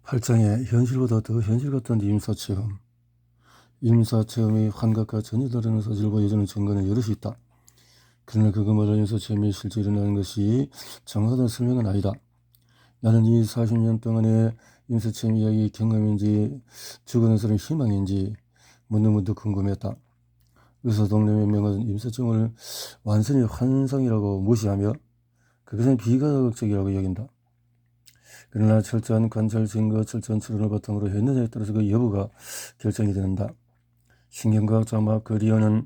8장에 현실보다 더 현실 같은 임사체험. 임사체험의 환각과 전혀 다른 사실을 보여주는 증거는 여럿이 있다. 그러나 그것마다 임사체험이 실제 일어나는 것이 정확하다는 설명은 아니다. 나는 이 40년 동안의 임사체험 이야기 경험인지 죽어가는 사람의 희망인지 문득문득 궁금했다. 의사 동네 몇 명은 임사체험을 완전히 환상이라고 무시하며 그것은 비과학적이라고 여긴다. 그러나 철저한 관찰 증거, 철저한 추론을 바탕으로 했느냐에 따라서 그 여부가 결정이 된다. 신경과학자 마크 리어는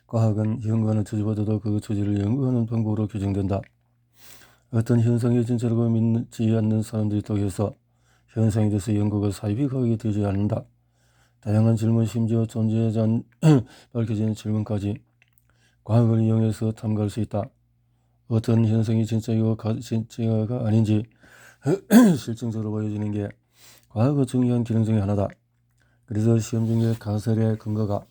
과학은 연구하는 처지보다도 그 처지를 연구하는 방법으로 규정된다. 어떤 현상이 진짜라고 믿지 않는 사람들이 있다고 해서 현상에 대해서 연구가 사이비과학이 되지 않는다. 다양한 질문, 심지어 존재하지 않 밝혀진 질문까지 과학을 이용해서 탐구할 수 있다. 어떤 현상이 진짜가 아닌지 실증적으로 보여지는 게 과학의 중요한 기능 중에 하나다. 그래서 시험 중에 가설의 근거가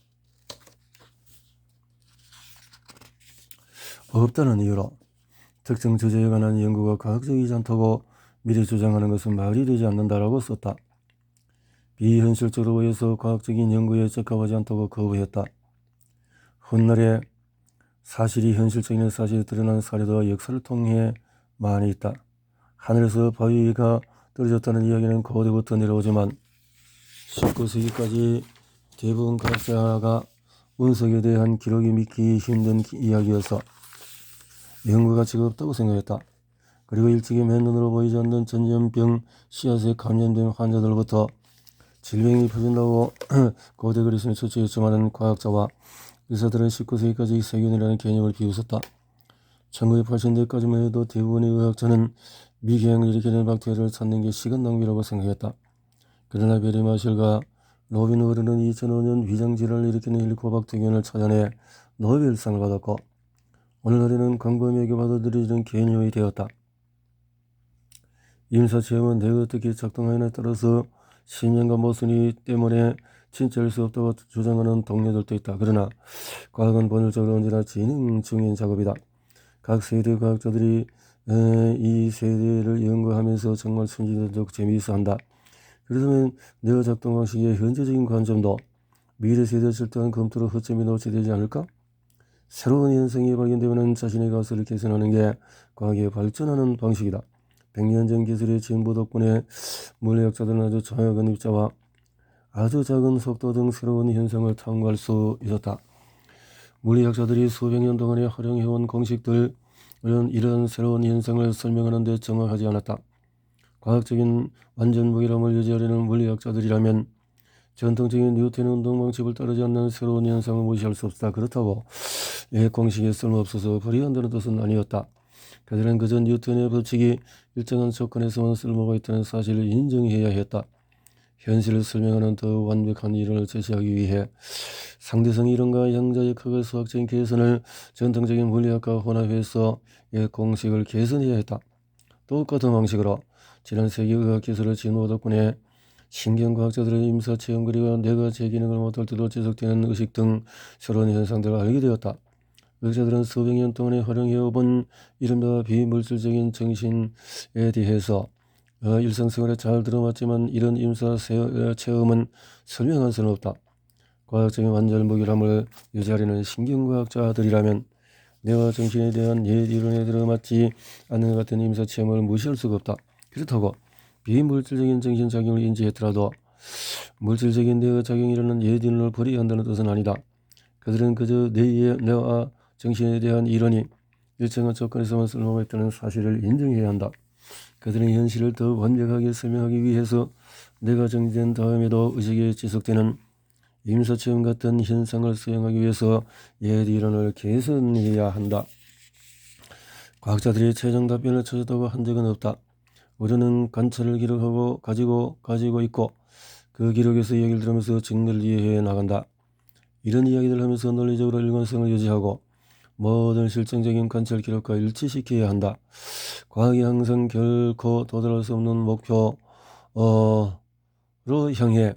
없다는 이유로 특정 주제에 관한 연구가 과학적이지 않다고 미리 주장하는 것은 말이 되지 않는다라고 썼다. 비현실적으로 보여서 과학적인 연구에 적합하지 않다고 거부했다. 훗날에 사실이 현실적인 사실이 드러난 사례도 역사를 통해 많이 있다. 하늘에서 바위가 떨어졌다는 이야기는 고대부터 내려오지만 19세기까지 대부분 과학자가 운석에 대한 기록이 믿기 힘든 이야기여서 연구 가치가 없다고 생각했다. 그리고 일찍이 맨눈으로 보이지 않는 전염병 씨앗에 감염된 환자들부터 질병이 퍼진다고 고대 그리스는 추측했지만 과학자와 의사들은 19세기까지 세균이라는 개념을 비웃었다. 1980년대까지만 해도 대부분의 의학자는 미개양을 일으키는 박테리아를 찾는 게 시간 낭비라고 생각했다. 그러나 베리 마셜과 로빈 허르는 2005년 위장질환을 일으키는 헬리코박터균을 찾아내 노벨상을 받았고 오늘날에는 광범위하게 받아들여지는 개념이 되었다. 임사체험은 내가 어떻게 작동하느냐에 따라서 신념과 모순이 때문에 진짜일 수 없다고 주장하는 동료들도 있다. 그러나 과학은 본질적으로 언제나 진행 중인 작업이다. 각 세대 과학자들이 이 세대를 연구하면서 정말 순진하고 재미있어한다. 그렇다면 내가 작동 방식의 현재적인 관점도 미래 세대에 절대한 검토로 허점이 노출되지 않을까? 새로운 현상이 발견되면 자신의 가설을 개선하는 게 과학의 발전하는 방식이다. 100년 전 기술의 진보 덕분에 물리학자들은 아주 정확한 입자와 아주 작은 속도 등 새로운 현상을 탐구할 수 있었다. 물리학자들이 수백 년 동안에 활용해온 공식들은 이런 새로운 현상을 설명하는 데 정확하지 않았다. 과학적인 완전 무결함을 유지하려는 물리학자들이라면 전통적인 뉴턴의 운동 방식을 따르지 않는 새로운 현상을 무시할 수 없다. 그렇다고 공식에 쓸모없어서 불이한다는 뜻은 아니었다. 그들은 그저 뉴턴의 법칙이 일정한 조건에서만 쓸모가 있다는 사실을 인정해야 했다. 현실을 설명하는 더 완벽한 이론을 제시하기 위해 상대성 이론과 양자역학의 수학적인 개선을 전통적인 물리학과 혼합해서 공식을 개선해야 했다. 똑같은 방식으로 지난 세기 의학기술의 진보 덕분에 신경과학자들의 임사체험 그리고 뇌가 제 기능을 못할 때도 지속되는 의식 등 새로운 현상들을 알게 되었다. 의학자들은 수백 년 동안에 활용해온 이른바 비물질적인 정신에 대해서 일상생활에 잘 들어맞지만 이런 임사체험은 설명할 수는 없다. 과학적인 완전 무결함을 유지하려는 신경과학자들이라면 뇌와 정신에 대한 옛 이론에 들어맞지 않는 것 같은 임사체험을 무시할 수가 없다. 그렇다고 비물질적인 정신작용을 인지했더라도 물질적인 뇌의 작용이라는 옛 이론을 버려한다는 뜻은 아니다. 그들은 그저 뇌와 정신에 대한 이론이 일정한 조건에서만 쓸모가 있다는 사실을 인정해야 한다. 그들은 현실을 더 완벽하게 설명하기 위해서 뇌가 정지된 다음에도 의식에 지속되는 임사체험 같은 현상을 수행하기 위해서 옛 이론을 개선해야 한다. 과학자들이 최종 답변을 찾았다고 한 적은 없다. 우리는 관찰을 기록하고 가지고 있고 그 기록에서 이야기를 들으면서 증거를 이해해 나간다. 이런 이야기를 하면서 논리적으로 일관성을 유지하고 모든 실증적인 관찰 기록과 일치시켜야 한다. 과학이 항상 결코 도달할 수 없는 목표로 향해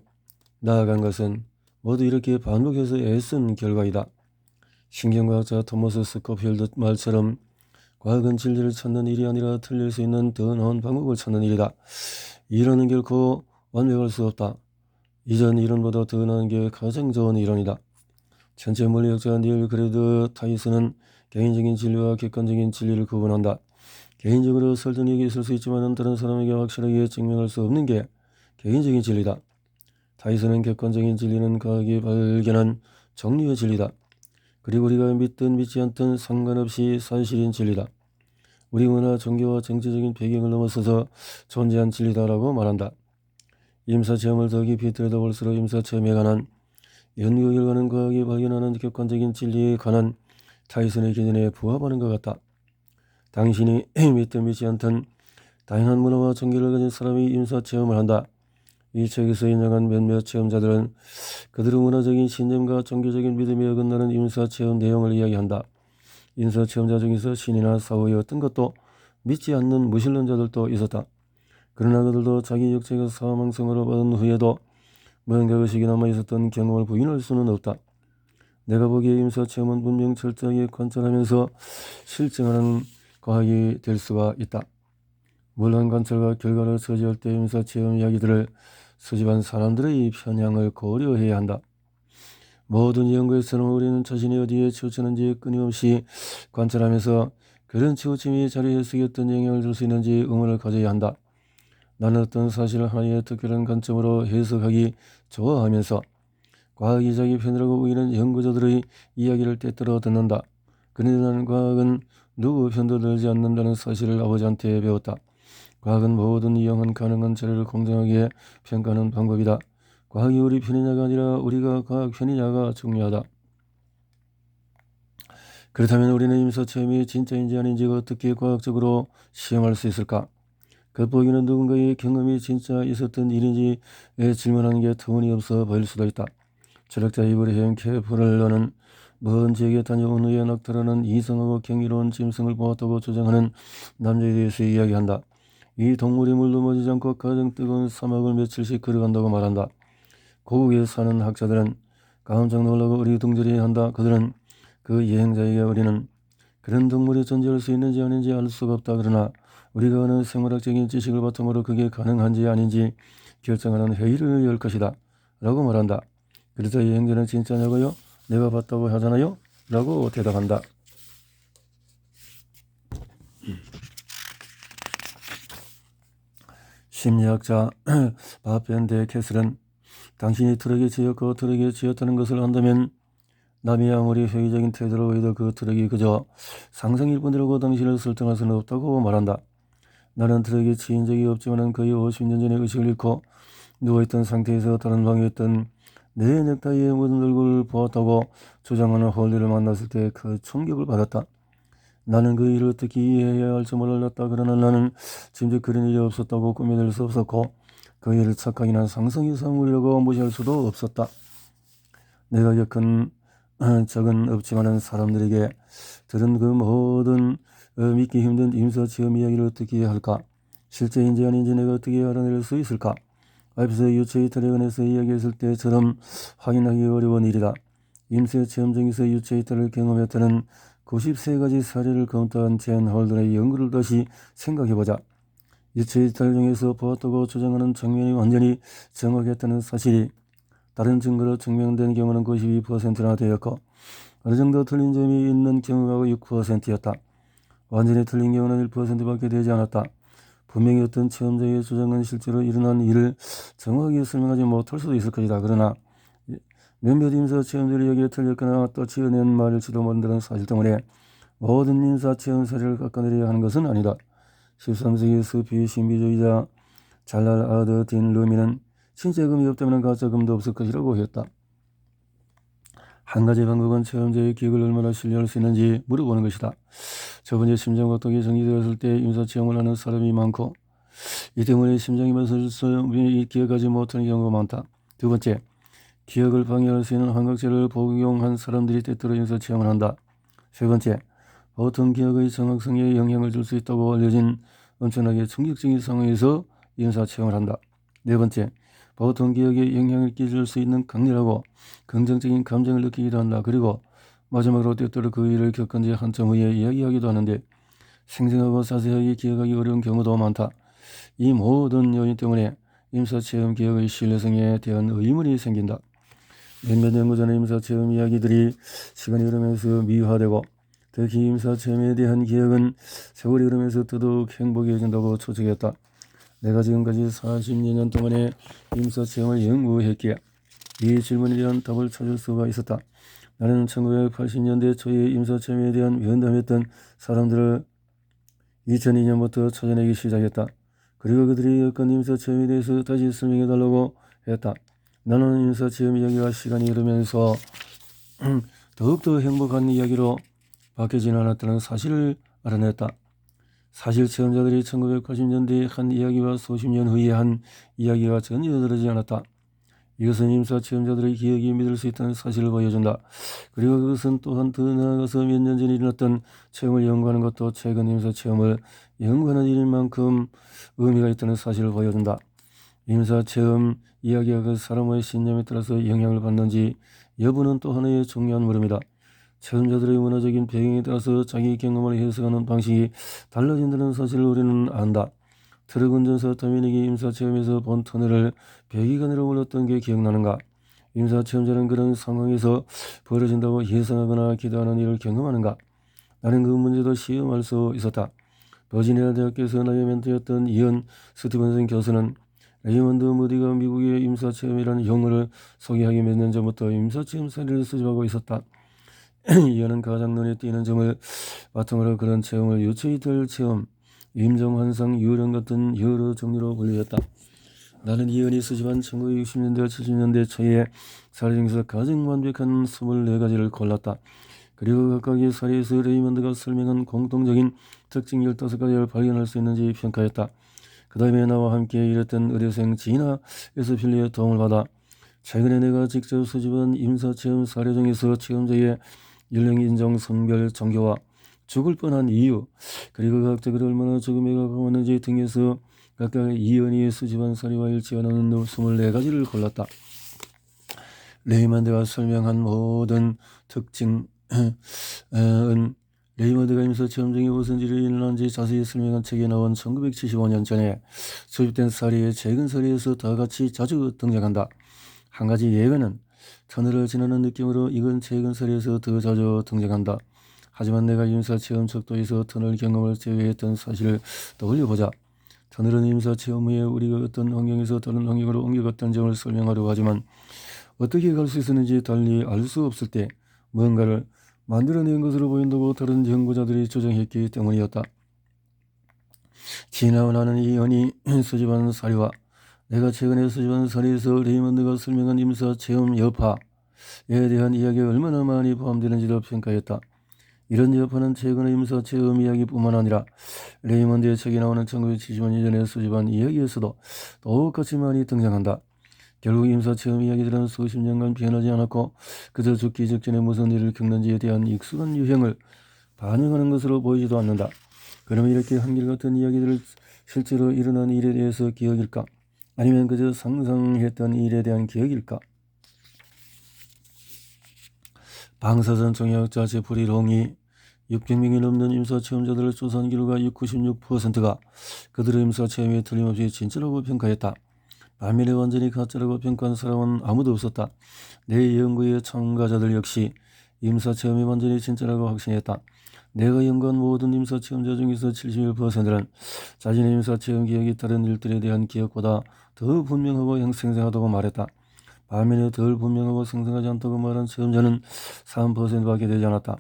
나아간 것은 모두 이렇게 반복해서 애쓴 결과이다. 신경과학자 토머스 스코필드 말처럼 과학은 진리를 찾는 일이 아니라 틀릴 수 있는 더 나은 방법을 찾는 일이다. 이론은 결코 완벽할 수 없다. 이전 이론보다 더 나은 게 가장 좋은 이론이다. 전체 물리학자 닐 그레드 타이슨은 개인적인 진리와 객관적인 진리를 구분한다. 개인적으로 설득력이 있을 수 있지만 다른 사람에게 확실하게 증명할 수 없는 게 개인적인 진리다. 타이슨은 객관적인 진리는 과학이 발견한 정리의 진리다. 그리고 우리가 믿든 믿지 않든 상관없이 사실인 진리다. 우리 문화, 종교와 정치적인 배경을 넘어서서 존재한 진리다라고 말한다. 임사체험을 더 깊이 들여다볼수록 임사체험에 관한 연구 결과는 과학이 발견하는 객관적인 진리에 관한 타이슨의 기준에 부합하는 것 같다. 당신이 믿든 믿지 않든 다양한 문화와 종교를 가진 사람이 임사체험을 한다. 이 책에서 인정한 몇몇 체험자들은 그들의 문화적인 신념과 종교적인 믿음에 어긋나는 임사체험 내용을 이야기한다. 임사체험자 중에서 신이나 사후의 어떤 것도 믿지 않는 무신론자들도 있었다. 그러나 그들도 자기 육체가 사망성으로 받은 후에도 뭔가 의식이 남아있었던 경험을 부인할 수는 없다. 내가 보기에 임사체험은 분명 철저하게 관찰하면서 실증하는 과학이 될 수가 있다. 물론 관찰과 결과를 서지할 때 임사체험 이야기들을 수집한 사람들의 편향을 고려해야 한다. 모든 연구에서는 우리는 자신이 어디에 치우치는지 끊임없이 관찰하면서 그런 치우침이 자리에 쓰기 어떤 영향을 줄 수 있는지 의문을 가져야 한다. 나는 어떤 사실을 하나의 특별한 관점으로 해석하기 좋아하면서 과학이 자기 편이라고 우기는 연구자들의 이야기를 때때로 듣는다. 그런데 나는 과학은 누구 편도 들지 않는다는 사실을 아버지한테 배웠다. 과학은 모든 이용한 가능한 자료를 공정하게 평가하는 방법이다. 과학이 우리 편이냐가 아니라 우리가 과학 편이냐가 중요하다. 그렇다면 우리는 임사체험이 진짜인지 아닌지 어떻게 과학적으로 시험할 수 있을까? 겉보기는 누군가의 경험이 진짜 있었던 일인지에 질문하는 게 터무니없어 보일 수도 있다. 철학자 이브라힘 케플러는 먼 지역에 다녀온 후에 낙타라는 이상하고 경이로운 짐승을 보았다고 주장하는 남자에 대해서 이야기한다. 이 동물이 물 넘어지지 않고 가장 뜨거운 사막을 며칠씩 걸어간다고 말한다. 고국에 사는 학자들은 깜짝 놀라고 어리둥절해한다. 그들은 그 여행자에게 우리는 그런 동물이 존재할 수 있는지 아닌지 알 수가 없다. 그러나 우리가 아는 생물학적인 지식을 바탕으로 그게 가능한지 아닌지 결정하는 회의를 열 것이다. 라고 말한다. 그래서 여행자는 진짜냐고요? 내가 봤다고 하잖아요? 라고 대답한다. 심리학자 바벤데 캐슬은 당신이 트럭에 지었고 트럭에 지었다는 것을 안다면 남이 아무리 회의적인 태도로 해도 그 트럭이 그저 상상일 뿐이라고 당신을 설득할 수는 없다고 말한다. 나는 트럭에 치인 적이 없지만 거의 50년 전에 의식을 잃고 누워있던 상태에서 다른 방에 있던 내 넥타이에 묻은 얼굴을 보았다고 주장하는 홀리를 만났을 때 그 충격을 받았다. 나는 그 일을 어떻게 이해해야 할지 몰랐다. 그러나 나는 진즉 그런 일이 없었다고 꾸며낼 수 없었고 그 일을 착각이나 상상의 사물이라고 무시할 수도 없었다. 내가 겪은 적은 없지만 사람들에게 들은 그 모든 믿기 힘든 임사체험 이야기를 어떻게 할까? 실제인지 아닌지 내가 어떻게 알아낼 수 있을까? 앞에서 유체이탈에 관해서 이야기했을 때처럼 확인하기 어려운 일이다. 임사체험 중에서 유체이탈을 경험했다는 93가지 사례를 검토한 젠 홀든의 연구를 다시 생각해보자. 유체이탈 중에서 보았다고 주장하는 장면이 완전히 정확했다는 사실이 다른 증거로 증명된 경우는 92%나 되었고 어느 정도 틀린 점이 있는 경우가 6%였다. 완전히 틀린 경우는 1%밖에 되지 않았다. 분명히 어떤 체험자의 주장은 실제로 일어난 일을 정확하게 설명하지 못할 수도 있을 것이다. 그러나 몇몇 임사체험들이 여기에 틀렸거나 또 지어낸 말일지도 모른다는 사실 때문에 모든 임사체험 사례를 깎아내려야 하는 것은 아니다. 13세기 스피 신비주의자 잘랄 아드딘 루미는 신체금이 없다면 가짜금도 없을 것이라고 했다. 한 가지 방법은 체험자의 기억을 얼마나 신뢰할 수 있는지 물어보는 것이다. 첫 번째, 심장박동이 정지되었을 때 임사체험을 하는 사람이 많고 이 때문에 심장이 멎을 기억하지 못하는 경우가 많다. 두 번째, 기억을 방해할 수 있는 환각제를 복용한 사람들이 때때로 임사체험을 한다. 세 번째, 보통 기억의 정확성에 영향을 줄 수 있다고 알려진 엄청나게 충격적인 상황에서 임사체험을 한다. 네 번째, 보통 기억에 영향을 끼칠 수 있는 강렬하고 긍정적인 감정을 느끼기도 한다. 그리고 마지막으로 때때로 그 일을 겪은 지 한참 후에 이야기하기도 하는데 생생하고 자세하게 기억하기 어려운 경우도 많다. 이 모든 요인 때문에 임사체험 기억의 신뢰성에 대한 의문이 생긴다. 몇몇 연구 전의 임사체험 이야기들이 시간이 흐르면서 미화되고 특히 임사체험에 대한 기억은 세월이 흐르면서 더더욱 행복해진다고 추측했다. 내가 지금까지 40여 년 동안의 임사체험을 연구했기에 이 질문에 대한 답을 찾을 수가 있었다. 나는 1980년대 초에 임사체험에 대한 면담했던 사람들을 2002년부터 찾아내기 시작했다. 그리고 그들이 겪은 임사체험에 대해서 다시 설명해달라고 했다. 나는 임사체험 이야기가 시간이 흐르면서 더욱더 행복한 이야기로 바뀌진 않았다는 사실을 알아냈다. 사실 체험자들이 1980년대의 한 이야기와 수십 년 후에 한 이야기가 전혀 다르지 않았다. 이것은 임사 체험자들의 기억이 믿을 수 있다는 사실을 보여준다. 그리고 그것은 또한 더 나아가서 몇 년 전에 일어났던 체험을 연구하는 것도 최근 임사 체험을 연구하는 일인 만큼 의미가 있다는 사실을 보여준다. 임사 체험 이야기가 그 사람의 신념에 따라서 영향을 받는지 여부는 또 하나의 중요한 물음이다. 체험자들의 문화적인 배경에 따라서 자기 경험을 해석하는 방식이 달라진다는 사실을 우리는 안다. 트럭 운전사 터미닉이 임사체험에서 본 터널을 100위가 내로 올랐던 게 기억나는가? 임사체험자는 그런 상황에서 벌어진다고 예상하거나 기대하는 일을 경험하는가? 나는 그 문제도 시험할 수 있었다. 버지니아 대학교에서 나의 멘토였던 이언 스티븐슨 교수는 레이먼드 무디가 미국의 임사체험이라는 용어를 소개하기 몇 년 전부터 임사체험 사례를 수집하고 있었다. 이언은 가장 눈에 띄는 점을 바탕으로 그런 체험을 유추히 될 체험, 임정환상, 유령 같은 여러 종류로 분류했다. 나는 이언이 수집한 1960년대와 70년대 초에 사례 중에서 가장 완벽한 24가지를 골랐다. 그리고 각각의 사례에서 레이먼드가 설명한 공통적인 특징 15가지를 발견할 수 있는지 평가했다. 그 다음에 나와 함께 일했던 의대생 지나 에스필리의 도움을 받아 최근에 내가 직접 수집한 임사체험 사례 중에서 체험자의 연령, 인종, 성별, 종교와 죽을 뻔한 이유, 그리고 과학적으로 얼마나 죽음에 가까웠는지 등에서 각각 이언이 수집한 사례와 일치하는 24가지를 골랐다. 레이먼드가 설명한 모든 특징은 레이먼드가 임사체험 중에 무슨 일이 일어난지 자세히 설명한 책에 나온 1975년 전에 수집된 사례의 최근 사례에서 다 같이 자주 등장한다. 한 가지 예외는 터널을 지나는 느낌으로 이건 최근 사례에서 더 자주 등장한다. 하지만 내가 임사체험 척도에서 터널 경험을 제외했던 사실을 떠올려보자. 터널은 임사체험 후에 우리가 어떤 환경에서 다른 환경으로 옮겨갔던 점을 설명하려고 하지만 어떻게 갈 수 있었는지 달리 알 수 없을 때 뭔가를 만들어낸 것으로 보인다고 다른 연구자들이 주장했기 때문이었다. 지나고 나는 이언이 수집한 사례와 내가 최근에 수집한 사례에서 레이먼드가 설명한 임사체험 여파에 대한 이야기가 얼마나 많이 포함되는지도 평가했다. 이런 여파는 최근의 임사체험 이야기뿐만 아니라 레이먼드의 책에 나오는 1975년 전에 수집한 이야기에서도 똑같이 많이 등장한다. 결국 임사체험 이야기들은 수십 년간 변하지 않았고 그저 죽기 직전에 무슨 일을 겪는지에 대한 익숙한 유형을 반영하는 것으로 보이지도 않는다. 그러면 이렇게 한결같은 이야기들을 실제로 일어난 일에 대해서 기억일까? 아니면 그저 상상했던 일에 대한 기억일까? 방사선 종양학자 제프리 롱이 600명이 넘는 임사체험자들을 조사한 결과 96%가 그들의 임사체험이 틀림없이 진짜라고 평가했다. 반면에 완전히 가짜라고 평가한 사람은 아무도 없었다. 내 연구의 참가자들 역시 임사체험이 완전히 진짜라고 확신했다. 내가 연구한 모든 임사체험자 중에서 71%는 자신의 임사체험 기억이 다른 일들에 대한 기억보다 더 분명하고 생생하다고 말했다. 반면에 덜 분명하고 생생하지 않다고 말한 체험자는 3%밖에 되지 않았다.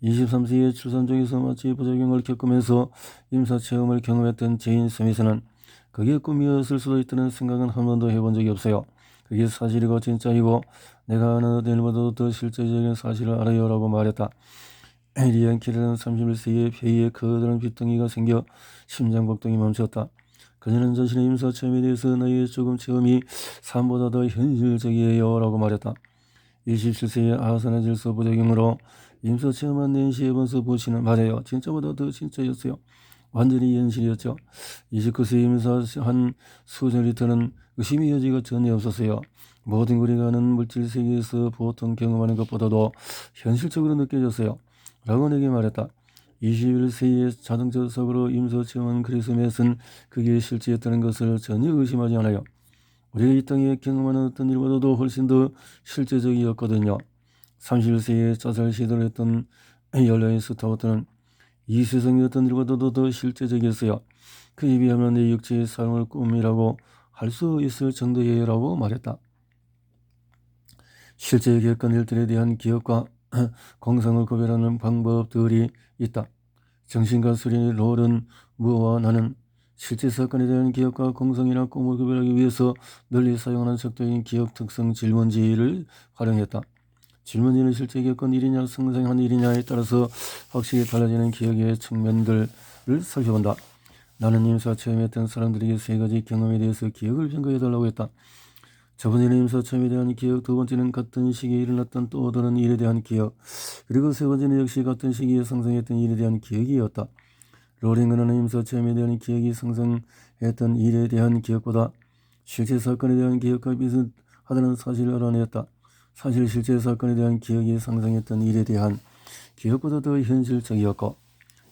23세기의 출산 중에서 마치 부작용을 겪으면서 임사체험을 경험했던 제인 스미스는 그게 꿈이었을 수도 있다는 생각은 한 번도 해본 적이 없어요. 그게 사실이고 진짜이고 내가 아는 일보다도 더 실제적인 사실을 알아요 라고 말했다. 리안 키르는 31세기에 폐에 커다란 빗덩이가 생겨 심장박동이 멈췄다. 그녀는 자신의 임사체험에 대해서 나의 죽음 체험이 삶보다 더 현실적이에요 라고 말했다. 27세의 아산화 질소 부작용으로 임사체험한 낸시 에반스 부시는 맞아요. 진짜보다 더 진짜였어요. 완전히 현실이었죠. 29세 임사한 수전리터는 의심의 여지가 전혀 없었어요. 모든 우리가 아는 물질 세계에서 보통 경험하는 것보다도 현실적으로 느껴졌어요. 라고 내게 말했다. 21세기의 자동차 사고로 임사체험한 크리스 맷은 그게 실제였다는 것을 전혀 의심하지 않아요. 우리가 이 땅에 경험하는 어떤 일보다도 훨씬 더 실제적이었거든요. 31세기에 자살 시도를 했던 연라인 스타워트는 이 세상의 어떤 일보다도 더 실제적이었어요. 그에 비하면 내 육체의 삶을 꿈이라고 할 수 있을 정도예요라고 말했다. 실제 겪은 일들에 대한 기억과 공상을 구별하는 방법들이 있다. 정신과 수련의 롤은 무어와 나는 실제 사건에 대한 기억과 공상이나 꿈을 구별하기 위해서 널리 사용하는 적도인 기억 특성 질문지를 활용했다. 질문지는 실제 겪은 일이냐 상상한 일이냐에 따라서 확실히 달라지는 기억의 측면들을 살펴본다. 나는 임사 체험했던 사람들에게 세 가지 경험에 대해서 기억을 평가해달라고 했다. 첫 번째는 임사 체험에 대한 기억, 두 번째는 같은 시기에 일어났던 또 다른 일에 대한 기억, 그리고 세 번째는 역시 같은 시기에 상상했던 일에 대한 기억이었다. 로링은 임사 체험에 대한 기억이 상상했던 일에 대한 기억보다 실제 사건에 대한 기억과 비슷하다는 사실을 알아냈다. 사실 실제 사건에 대한 기억이 상상했던 일에 대한 기억보다 더 현실적이었고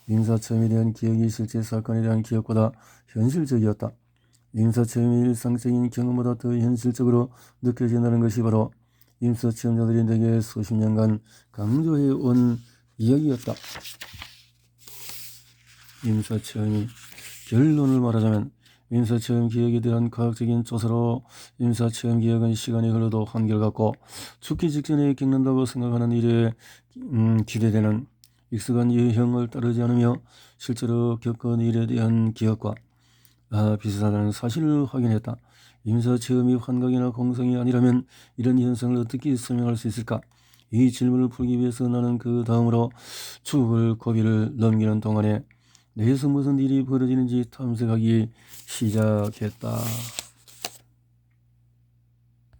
임사체험에 대한 기억이 실제 사건에 대한 기억보다 현실적이었다. 임사체험이 일상적인 경험보다 더 현실적으로 느껴진다는 것이 바로 임사체험자들이 내게 수십 년간 강조해온 이야기였다. 임사체험이 결론을 말하자면 임사체험 기억에 대한 과학적인 조사로 임사체험 기억은 시간이 흘러도 한결같고 죽기 직전에 겪는다고 생각하는 일에 기대되는 익숙한 유형을 따르지 않으며 실제로 겪은 일에 대한 기억과 비슷하다는 사실을 확인했다. 임사체험이 환각이나 공상이 아니라면 이런 현상을 어떻게 설명할 수 있을까? 이 질문을 풀기 위해서 나는 그 다음으로 죽을 고비를 넘기는 동안에 내에서 무슨 일이 벌어지는지 탐색하기 시작했다.